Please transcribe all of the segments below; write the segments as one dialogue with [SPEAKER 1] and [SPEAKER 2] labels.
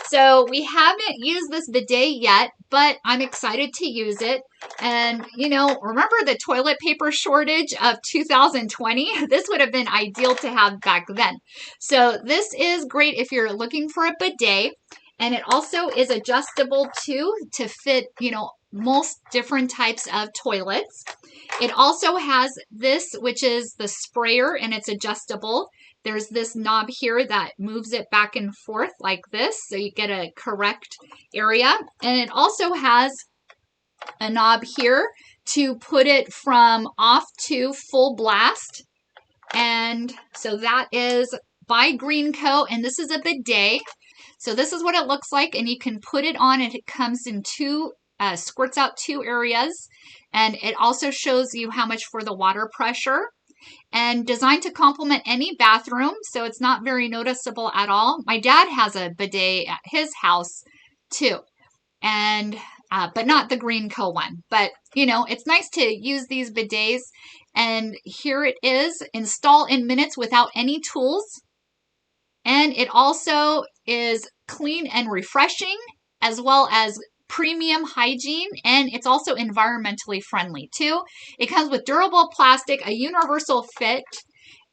[SPEAKER 1] So we haven't used this bidet yet, but I'm excited to use it. And, you know, remember the toilet paper shortage of 2020? This would have been ideal to have back then. So this is great if you're looking for a bidet. And it also is adjustable too to fit, you know, most different types of toilets. It also has this, which is the sprayer, and it's adjustable. There's this knob here that moves it back and forth like this, so you get a correct area. And it also has a knob here to put it from off to full blast. And so that is by Greenco, and this is a bidet. So this is what it looks like, and you can put it on, and it comes in two, squirts out two areas, and it also shows you how much for the water pressure, and designed to complement any bathroom, so it's not very noticeable at all. My dad has a bidet at his house too, and but not the Greenco one. But you know, it's nice to use these bidets, and here it is. Install in minutes without any tools. And it also is clean and refreshing, as well as premium hygiene, and it's also environmentally friendly too. It comes with durable plastic, a universal fit,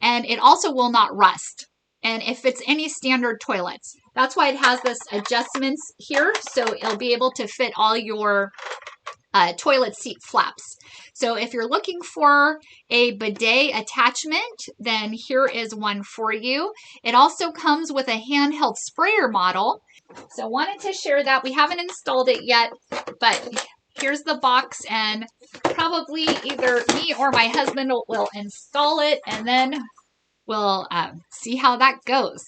[SPEAKER 1] and it also will not rust. And it fits any standard toilets. That's why it has this adjustments here, so it'll be able to fit all your toilet seat flaps. So if you're looking for a bidet attachment, then here is one for you. It also comes with a handheld sprayer model. So wanted to share that. We haven't installed it yet, but here's the box, and probably either me or my husband will install it, and then we'll see how that goes.